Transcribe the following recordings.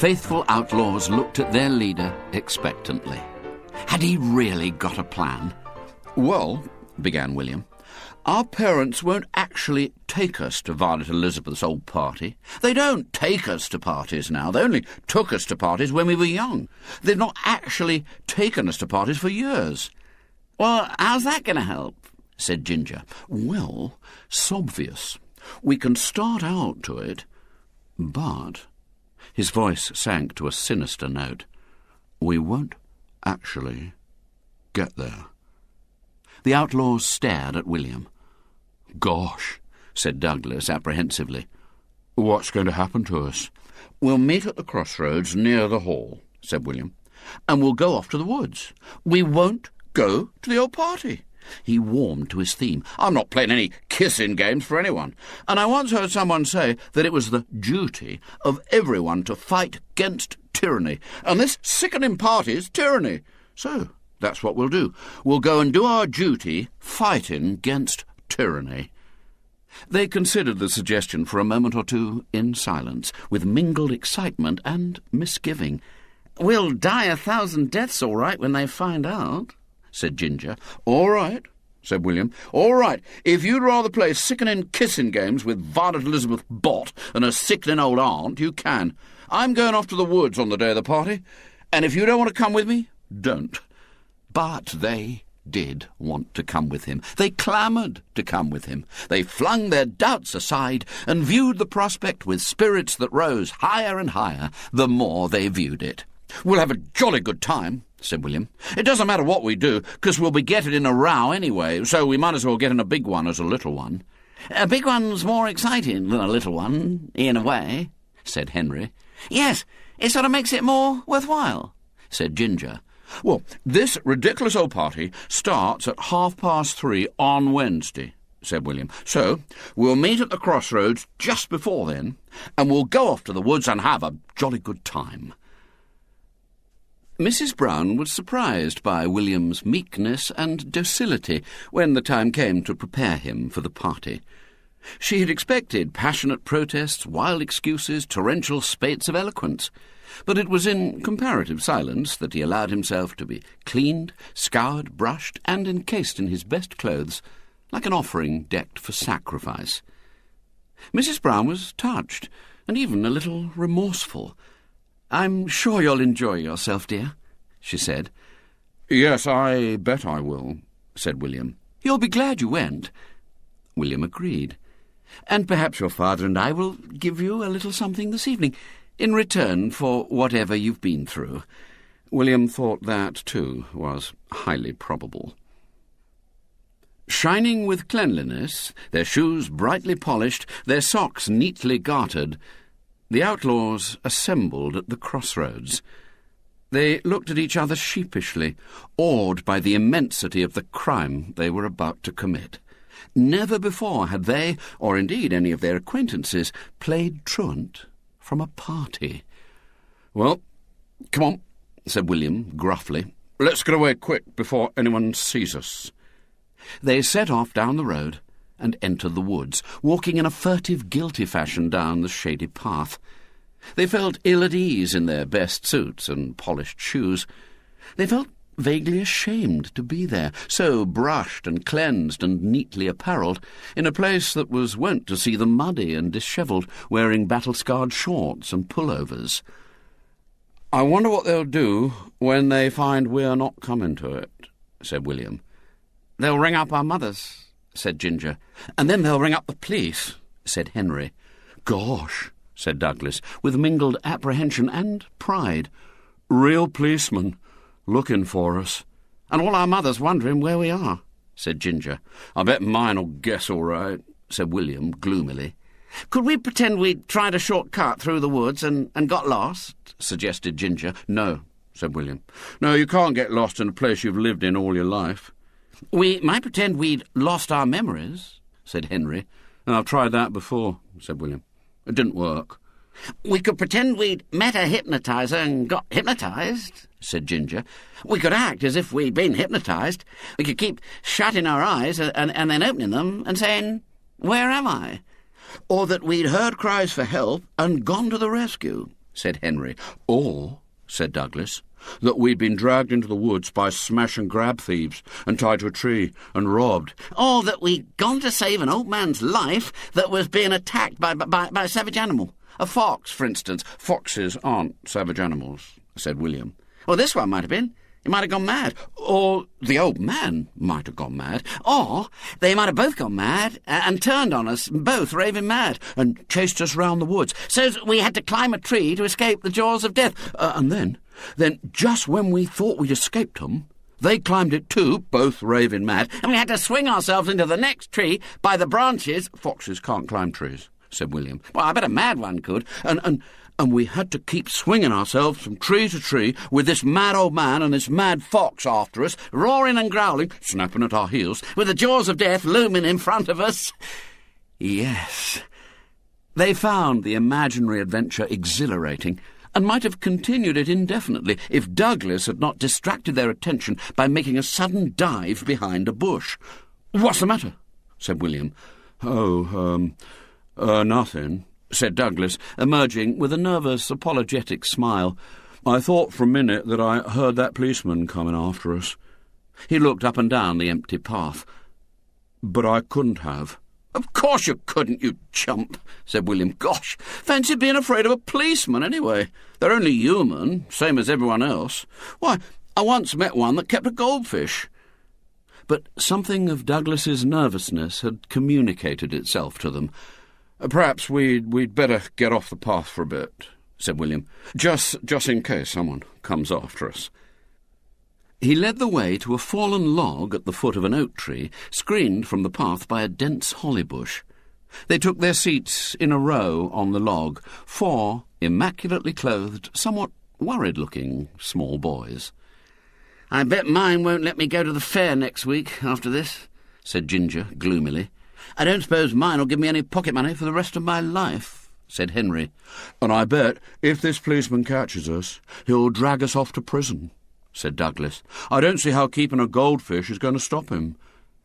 faithful outlaws looked at their leader expectantly. Had he really got a plan? "Well," began William, "our parents won't actually take us to Violet Elizabeth's old party. They don't take us to parties now. They only took us to parties when we were young. They've not actually taken us to parties for years." "Well, how's that going to help?" said Ginger. "Well, it's obvious. We can start out to it, but—" his voice sank to a sinister note. "We won't actually get there." The outlaws stared at William. "Gosh," said Douglas apprehensively. "What's going to happen to us?" "We'll meet at the crossroads near the hall," said William, "and we'll go off to the woods. We won't go to the old party." He warmed to his theme. "I'm not playing any kissing games for anyone, and I once heard someone say that it was the duty of everyone to fight against tyranny, and this sickening party's tyranny. So that's what we'll do. We'll go and do our duty fighting against tyranny." They considered the suggestion for a moment or two in silence, with mingled excitement and misgiving. "We'll die 1,000 deaths all right when they find out," said Ginger. "All right," said William. "All right. If you'd rather play sickening kissing games with Violet Elizabeth Bott and her sickening old aunt, you can. I'm going off to the woods on the day of the party, and if you don't want to come with me, don't." But they did want to come with him. They clamoured to come with him. They flung their doubts aside and viewed the prospect with spirits that rose higher and higher the more they viewed it. "We'll have a jolly good time," said William. "It doesn't matter what we do, 'cause we'll be getting in a row anyway, so we might as well get in a big one as a little one." "A big one's more exciting than a little one, in a way," said Henry. "Yes, it sort of makes it more worthwhile," said Ginger. "Well, this ridiculous old party starts at 3:30 on Wednesday," said William. "So we'll meet at the crossroads just before then, and we'll go off to the woods and have a jolly good time." Mrs. Brown was surprised by William's meekness and docility when the time came to prepare him for the party. She had expected passionate protests, wild excuses, torrential spates of eloquence, but it was in comparative silence that he allowed himself to be cleaned, scoured, brushed, and encased in his best clothes, like an offering decked for sacrifice. Mrs. Brown was touched, and even a little remorseful. "I'm sure you'll enjoy yourself, dear," she said. "Yes, I bet I will," said William. "You'll be glad you went." William agreed. "And perhaps your father and I will give you a little something this evening, in return for whatever you've been through." William thought that, too, was highly probable. Shining with cleanliness, their shoes brightly polished, their socks neatly gartered, the outlaws assembled at the crossroads. They looked at each other sheepishly, awed by the immensity of the crime they were about to commit. Never before had they, or indeed any of their acquaintances, played truant from a party. "Well, come on," said William gruffly. "Let's get away quick before anyone sees us." They set off down the road and entered the woods, walking in a furtive, guilty fashion down the shady path. They felt ill at ease in their best suits and polished shoes. They felt vaguely ashamed to be there, so brushed and cleansed and neatly apparelled, in a place that was wont to see them muddy and dishevelled, wearing battle-scarred shorts and pullovers. "I wonder what they'll do when they find we're not coming to it," said William. "They'll ring up our mothers," said Ginger. "And then they'll ring up the police," said Henry. "Gosh," said Douglas, with mingled apprehension and pride. "Real policemen looking for us. And all our mothers wondering where we are," said Ginger. "I bet mine'll guess all right," said William gloomily. "Could we pretend we'd tried a short cut through the woods and got lost?" suggested Ginger. "No," said William. "No, you can't get lost in a place you've lived in all your life." "We might pretend we'd lost our memories," said Henry. "I've tried that before," said William. "It didn't work." "We could pretend we'd met a hypnotizer and got hypnotised," said Ginger. "We could act as if we'd been hypnotised. We could keep shutting our eyes and then opening them and saying, 'Where am I?' Or that we'd heard cries for help and gone to the rescue," said Henry. Or, said Douglas, that we'd been dragged into the woods by smash-and-grab thieves and tied to a tree and robbed. Or that we'd gone to save an old man's life that was being attacked by a savage animal. A fox, for instance. Foxes aren't savage animals, said William. Well, this one might have been. He might have gone mad. Or the old man might have gone mad. Or they might have both gone mad and turned on us, both raving mad, and chased us round the woods. So we had to climb a tree to escape the jaws of death. And then, just when we thought we'd escaped them, they climbed it too, both raving mad. And we had to swing ourselves into the next tree by the branches. Foxes can't climb trees, said William. Well, I bet a mad one could. And we had to keep swinging ourselves from tree to tree with this mad old man and this mad fox after us, roaring and growling, snapping at our heels, with the jaws of death looming in front of us. Yes. They found the imaginary adventure exhilarating, and might have continued it indefinitely if Douglas had not distracted their attention by making a sudden dive behind a bush. "What's the matter?" said William. Nothing, said Douglas, emerging with a nervous, apologetic smile. I thought for a minute that I heard that policeman coming after us. He looked up and down the empty path. But I couldn't have. Of course you couldn't, you chump, said William. Gosh, fancy being afraid of a policeman anyway. They're only human, same as everyone else. Why, I once met one that kept a goldfish. But something of Douglas's nervousness had communicated itself to them. Perhaps we'd better get off the path for a bit, said William, just in case someone comes after us. He led the way to a fallen log at the foot of an oak tree, screened from the path by a dense holly bush. They took their seats in a row on the log, 4 immaculately clothed, somewhat worried-looking small boys. "I bet mine won't let me go to the fair next week after this," said Ginger gloomily. "I don't suppose mine'll give me any pocket money for the rest of my life," said Henry. "And I bet if this policeman catches us, he'll drag us off to prison," said Douglas. "I don't see how keeping a goldfish is going to stop him."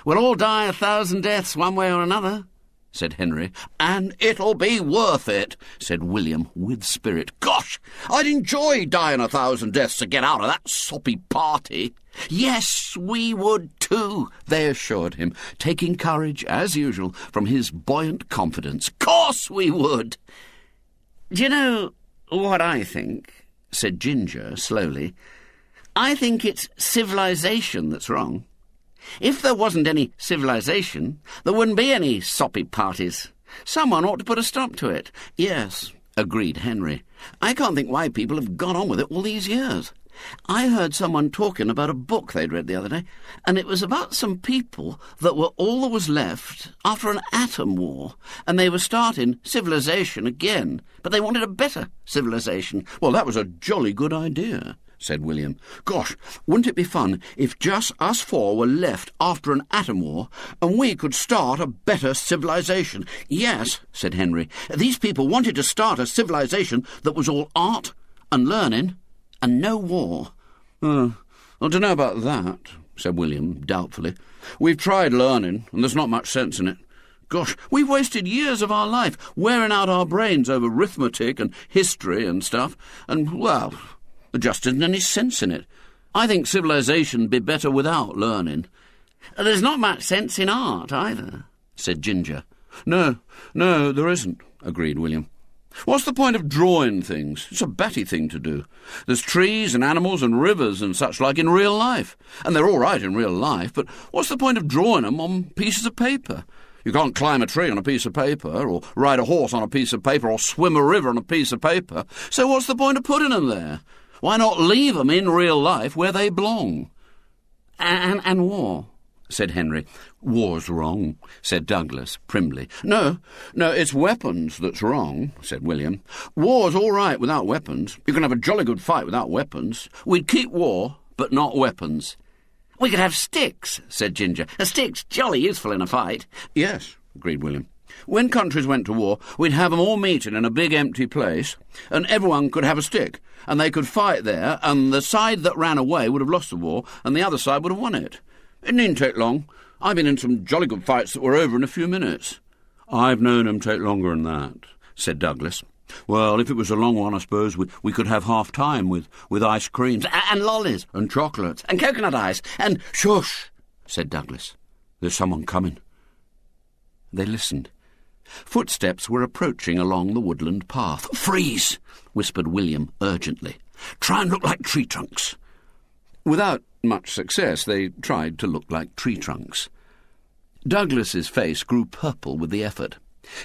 "We'll all die 1,000 deaths one way or another," said Henry. "And it'll be worth it," said William with spirit. "Gosh, I'd enjoy dying 1,000 deaths to get out of that soppy party." "Yes, we would too," they assured him, taking courage, as usual, from his buoyant confidence. "Course we would." "Do you know what I think?" said Ginger slowly. "I think it's civilization that's wrong. If there wasn't any civilization, there wouldn't be any soppy parties. Someone ought to put a stop to it." "Yes," agreed Henry. "I can't think why people have gone on with it all these years. I heard someone talking about a book they'd read the other day, and it was about some people that were all that was left after an atom war, and they were starting civilization again, but they wanted a better civilization." "Well, that was a jolly good idea," said William. "Gosh, wouldn't it be fun if just us 4 were left after an atom war and we could start a better civilization?" "Yes," said Henry. "These people wanted to start a civilization that was all art and learning and no war." I don't know about that," said William doubtfully. "We've tried learning, and there's not much sense in it. Gosh, we've wasted years of our life wearing out our brains over arithmetic and history and stuff, and, well, there just isn't any sense in it. I think civilization'd be better without learning." "There's not much sense in art, either," said Ginger. No, there isn't," agreed William. "What's the point of drawing things? It's a batty thing to do. There's trees and animals and rivers and such like in real life, and they're all right in real life, but what's the point of drawing them on pieces of paper? You can't climb a tree on a piece of paper, or ride a horse on a piece of paper, or swim a river on a piece of paper, so what's the point of putting them there? Why not leave them in real life where they belong?" And war," said Henry. "War's wrong," said Douglas primly. No, it's weapons that's wrong," said William. "War's all right without weapons. You can have a jolly good fight without weapons. We'd keep war, but not weapons." "We could have sticks," said Ginger. "A stick's jolly useful in a fight." "Yes," agreed William. "When countries went to war, we'd have them all meeting in a big empty place, and everyone could have a stick, and they could fight there, and the side that ran away would have lost the war, and the other side would have won it. It needn't take long. I've been in some jolly good fights that were over in a few minutes." "I've known 'em take longer than that," said Douglas. Well, if it was a long one, I suppose we could have half-time with ice creams And lollies. and chocolates. And coconut ice. And... Shush, said Douglas. There's someone coming. They listened. Footsteps were approaching along the woodland path. Freeze, whispered William urgently. Try and look like tree trunks. Without much success, they tried to look like tree trunks. Douglas's face grew purple with the effort.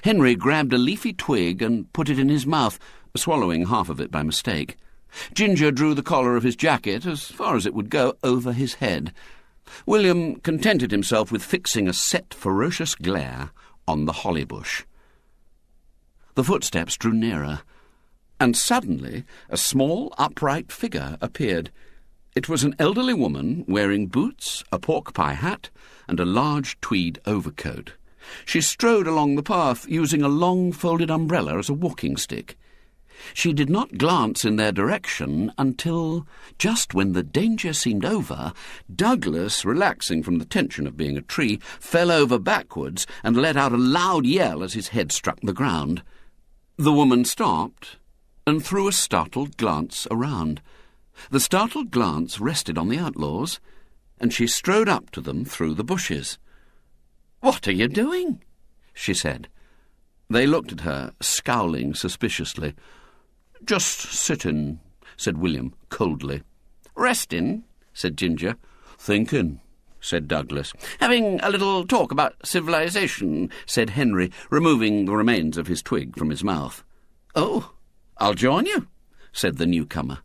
Henry grabbed a leafy twig and put it in his mouth, swallowing half of it by mistake. Ginger drew the collar of his jacket, as far as it would go, over his head. William contented himself with fixing a set, ferocious glare on the holly bush. The footsteps drew nearer, and suddenly a small, upright figure appeared. It was an elderly woman wearing boots, a pork-pie hat, and a large tweed overcoat. She strode along the path, using a long folded umbrella as a walking stick. She did not glance in their direction until, just when the danger seemed over, Douglas, relaxing from the tension of being a tree, fell over backwards and let out a loud yell as his head struck the ground. The woman stopped and threw a startled glance around. The startled glance rested on the outlaws, and she strode up to them through the bushes. "What are you doing?" she said. They looked at her, scowling suspiciously. "Just sitting," said William coldly. "Resting?" said Ginger. "Thinking," said Douglas. "Having a little talk about civilization," said Henry, removing the remains of his twig from his mouth. "Oh, I'll join you," said the newcomer.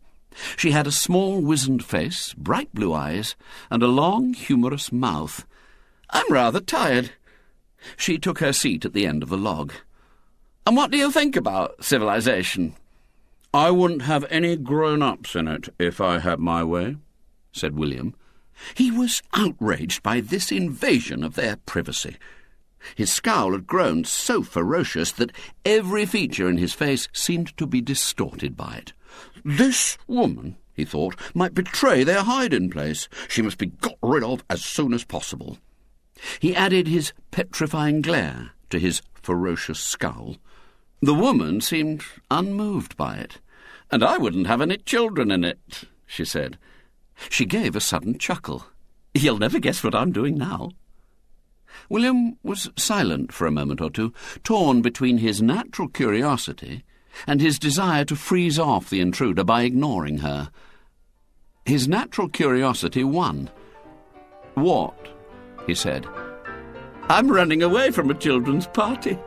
She had a small, wizened face, bright blue eyes, and a long, humorous mouth. "I'm rather tired." She took her seat at the end of the log. "And what do you think about civilization?" "I wouldn't have any grown-ups in it if I had my way," said William. He was outraged by this invasion of their privacy. His scowl had grown so ferocious that every feature in his face seemed to be distorted by it. This woman, he thought, might betray their hiding-place. She must be got rid of as soon as possible. He added his petrifying glare to his ferocious scowl. The woman seemed unmoved by it. "And I wouldn't have any children in it," she said. She gave a sudden chuckle. "You'll never guess what I'm doing now." William was silent for a moment or two, torn between his natural curiosity and his desire to freeze off the intruder by ignoring her. His natural curiosity won. "What?" he said. "I'm running away from a children's party."